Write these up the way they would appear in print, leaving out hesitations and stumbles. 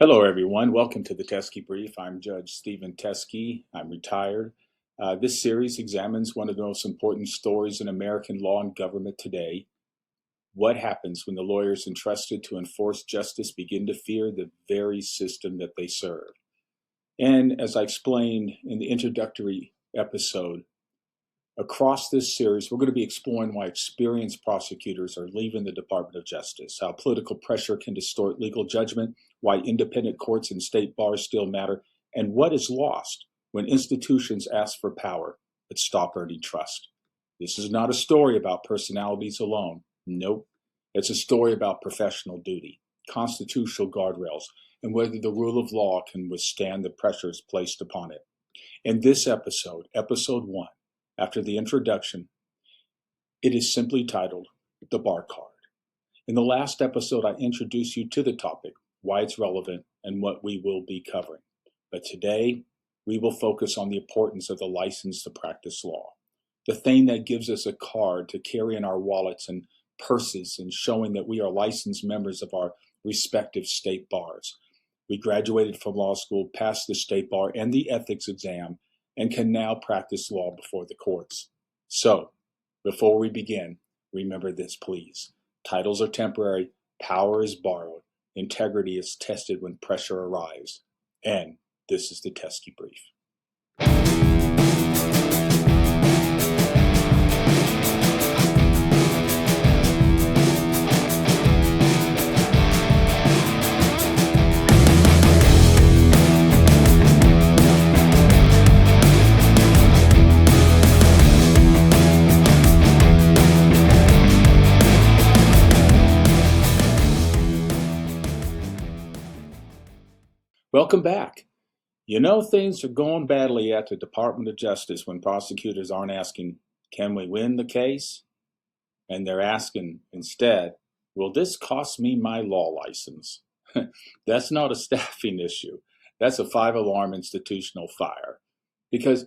Hello, everyone. Welcome to the Teske Brief. I'm Judge Steven Teske. I'm retired. This series examines one of the most important stories in American law and government today. What happens when the lawyers entrusted to enforce justice begin to fear the very system that they serve? And as I explained in the introductory episode, across this series, we're going to be exploring why experienced prosecutors are leaving the Department of Justice, how political pressure can distort legal judgment, why independent courts and state bars still matter, and what is lost when institutions ask for power but stop earning trust. This is not a story about personalities alone. Nope. It's a story about professional duty, constitutional guardrails, and whether the rule of law can withstand the pressures placed upon it. In this episode, episode 1, after the introduction, it is simply titled The Bar Card. In the last episode, I introduced you to the topic, why it's relevant, and what we will be covering. But today, we will focus on the importance of the license to practice law, the thing that gives us a card to carry in our wallets and purses and showing that we are licensed members of our respective state bars. We graduated from law school, passed the state bar and the ethics exam, and can now practice law before the courts. So, before we begin, remember this, please. Titles are temporary, power is borrowed, integrity is tested when pressure arrives. And this is the Teske Brief. Welcome back. You know things are going badly at the Department of Justice when prosecutors aren't asking, can we win the case? And they're asking instead, will this cost me my law license? That's not a staffing issue. That's a 5-alarm institutional fire. Because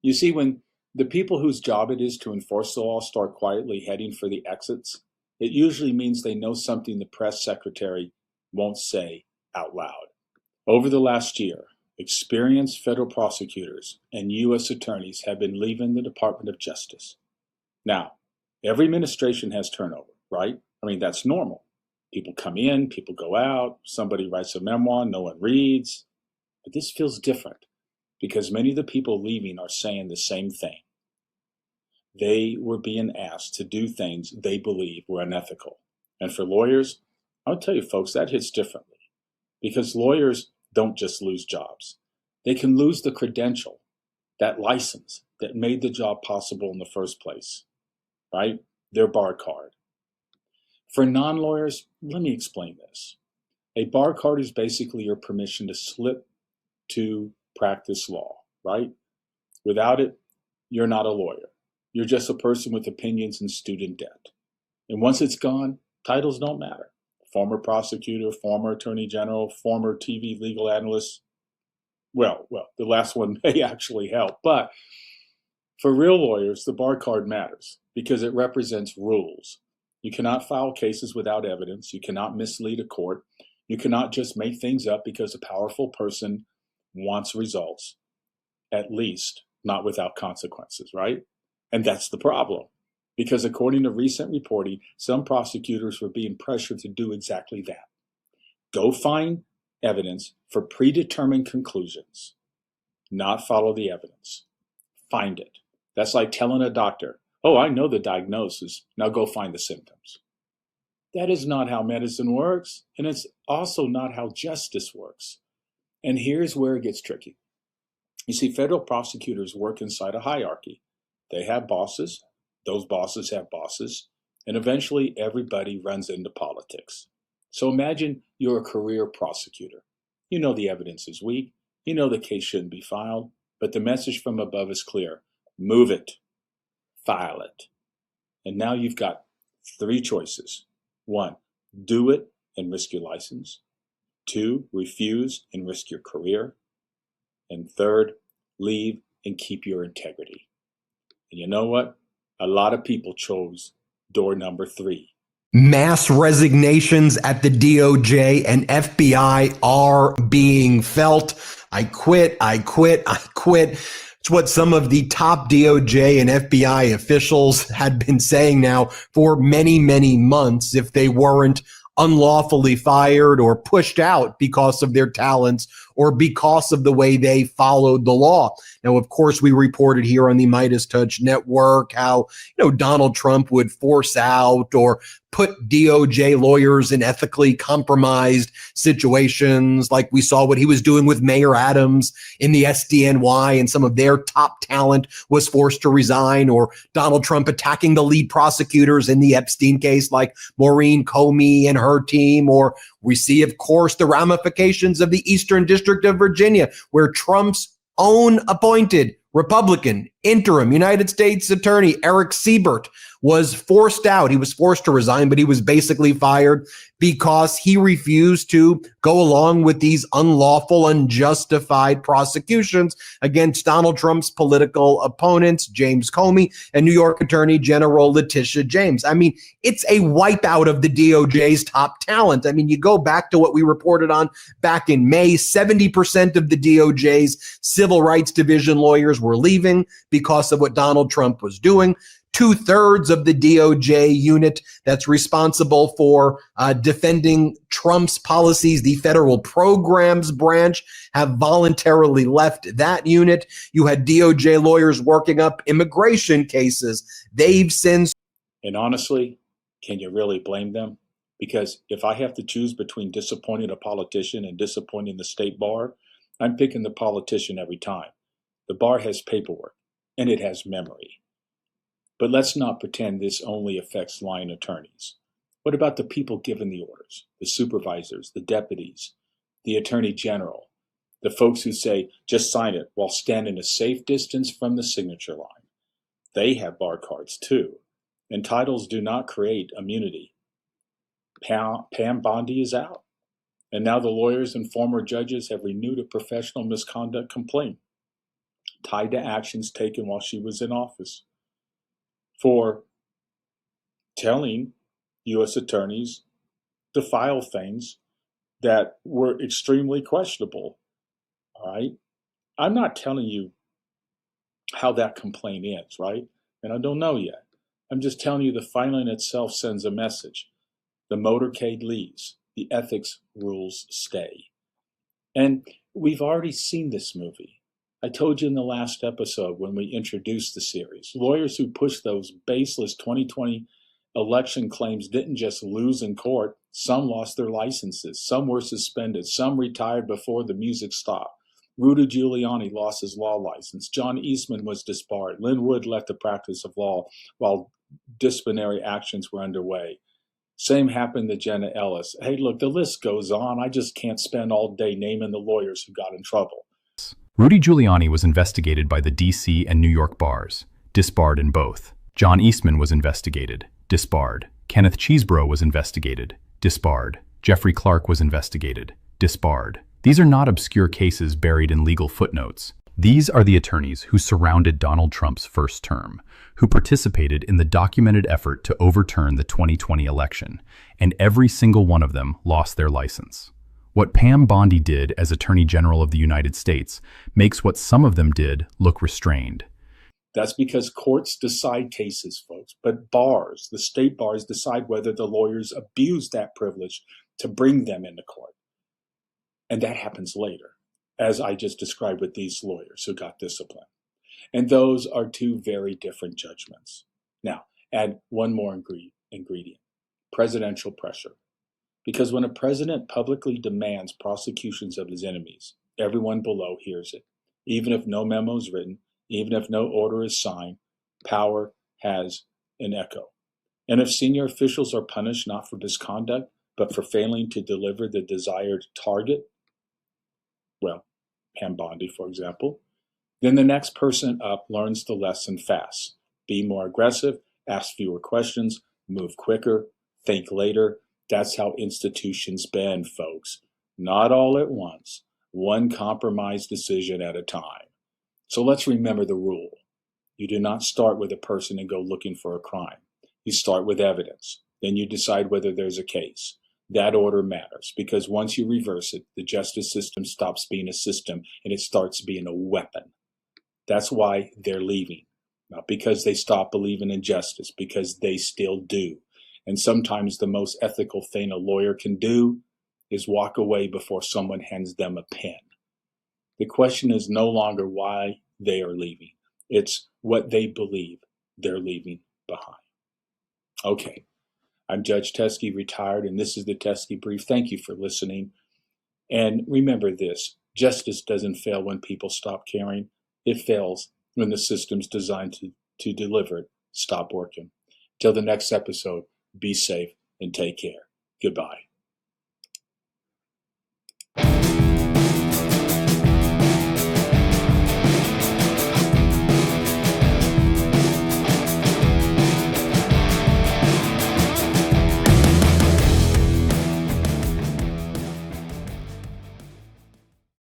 you see, when the people whose job it is to enforce the law start quietly heading for the exits, it usually means they know something the press secretary won't say out loud. Over the last year, experienced federal prosecutors and U.S. attorneys have been leaving the Department of Justice. Now, every administration has turnover, right? I mean, that's normal. People come in, people go out, somebody writes a memoir, no one reads. But this feels different because many of the people leaving are saying the same thing. They were being asked to do things they believe were unethical. And for lawyers, I'll tell you folks, that hits differently because lawyers don't just lose jobs. They can lose the credential, that license that made the job possible in the first place, right? Their bar card. For non-lawyers, let me explain this. A bar card is basically your permission to slip to practice law, right? Without it, you're not a lawyer. You're just a person with opinions and student debt. And once it's gone, titles don't matter. Former prosecutor, former attorney general, former TV legal analyst. Well, the last one may actually help. But for real lawyers, the bar card matters because it represents rules. You cannot file cases without evidence. You cannot mislead a court. You cannot just make things up because a powerful person wants results, at least not without consequences, right? And that's the problem. Because according to recent reporting, some prosecutors were being pressured to do exactly that. Go find evidence for predetermined conclusions, not follow the evidence. Find it. That's like telling a doctor, oh, I know the diagnosis, now go find the symptoms. That is not how medicine works, and it's also not how justice works. And here's where it gets tricky. You see, federal prosecutors work inside a hierarchy. They have bosses. Those bosses have bosses, and eventually everybody runs into politics. So imagine you're a career prosecutor. You know the evidence is weak. You know the case shouldn't be filed, but the message from above is clear. Move it. File it. And now you've got 3 choices. 1, do it and risk your license. 2, refuse and risk your career. And 3rd, leave and keep your integrity. And you know what? A lot of people chose door number 3. Mass resignations at the DOJ and FBI are being felt. I quit, I quit, I quit. It's what some of the top DOJ and FBI officials had been saying now for many, many months if they weren't unlawfully fired or pushed out because of their talents or because of the way they followed the law. Now, of course, we reported here on the Midas Touch Network how, Donald Trump would force out or put DOJ lawyers in ethically compromised situations, like we saw what he was doing with Mayor Adams in the SDNY, and some of their top talent was forced to resign, or Donald Trump attacking the lead prosecutors in the Epstein case, like Maureen Comey and her team, or we see, of course, the ramifications of the Eastern District of Virginia, where Trump's own appointed Republican interim United States Attorney Eric Siebert was forced out. He was forced to resign, but he was basically fired because he refused to go along with these unlawful, unjustified prosecutions against Donald Trump's political opponents, James Comey and New York Attorney General Letitia James. I mean, it's a wipeout of the DOJ's top talent. I mean, you go back to what we reported on back in May, 70% of the DOJ's civil rights division lawyers were leaving because of what Donald Trump was doing. 2/3 of the DOJ unit that's responsible for defending Trump's policies, the federal programs branch, have voluntarily left that unit. You had DOJ lawyers working up immigration cases. They've since. And honestly, can you really blame them? Because if I have to choose between disappointing a politician and disappointing the state bar, I'm picking the politician every time. The bar has paperwork and it has memory. But let's not pretend this only affects line attorneys. What about the people giving the orders, the supervisors, the deputies, the attorney general, the folks who say, just sign it while standing a safe distance from the signature line? They have bar cards too, and titles do not create immunity. Pam Bondi is out, and now the lawyers and former judges have renewed a professional misconduct complaint tied to actions taken while she was in office, for telling U.S. attorneys to file things that were extremely questionable. All right. I'm not telling you how that complaint ends, right? And I don't know yet. I'm just telling you the filing itself sends a message. The motorcade leaves. The ethics rules stay. And we've already seen this movie. I told you in the last episode when we introduced the series, lawyers who pushed those baseless 2020 election claims didn't just lose in court. Some lost their licenses. Some were suspended. Some retired before the music stopped. Rudy Giuliani lost his law license. John Eastman was disbarred. Lynn Wood left the practice of law while disciplinary actions were underway. Same happened to Jenna Ellis. Hey, look, the list goes on. I just can't spend all day naming the lawyers who got in trouble. Rudy Giuliani was investigated by the D.C. and New York bars, disbarred in both. John Eastman was investigated, disbarred. Kenneth Chesebro was investigated, disbarred. Jeffrey Clark was investigated, disbarred. These are not obscure cases buried in legal footnotes. These are the attorneys who surrounded Donald Trump's first term, who participated in the documented effort to overturn the 2020 election, and every single one of them lost their license. What Pam Bondi did as Attorney General of the United States makes what some of them did look restrained. That's because courts decide cases, folks, but bars, the state bars, decide whether the lawyers abuse that privilege to bring them into court. And that happens later, as I just described with these lawyers who got disciplined. And those are two very different judgments. Now, add one more ingredient, presidential pressure. Because when a president publicly demands prosecutions of his enemies, everyone below hears it. Even if no memo is written, even if no order is signed, power has an echo. And if senior officials are punished not for misconduct, but for failing to deliver the desired target, well, Pam Bondi, for example, then the next person up learns the lesson fast. Be more aggressive, ask fewer questions, move quicker, think later. That's how institutions bend, folks. Not all at once, one compromised decision at a time. So let's remember the rule. You do not start with a person and go looking for a crime. You start with evidence. Then you decide whether there's a case. That order matters, because once you reverse it, the justice system stops being a system and it starts being a weapon. That's why they're leaving. Not because they stop believing in justice, because they still do. And sometimes the most ethical thing a lawyer can do is walk away before someone hands them a pen. The question is no longer why they are leaving. It's what they believe they're leaving behind. Okay, I'm Judge Teske, retired, and this is the Teske Brief. Thank you for listening. And remember this, justice doesn't fail when people stop caring. It fails when the systems designed to deliver it stop working. Till the next episode, be safe and take care. Goodbye.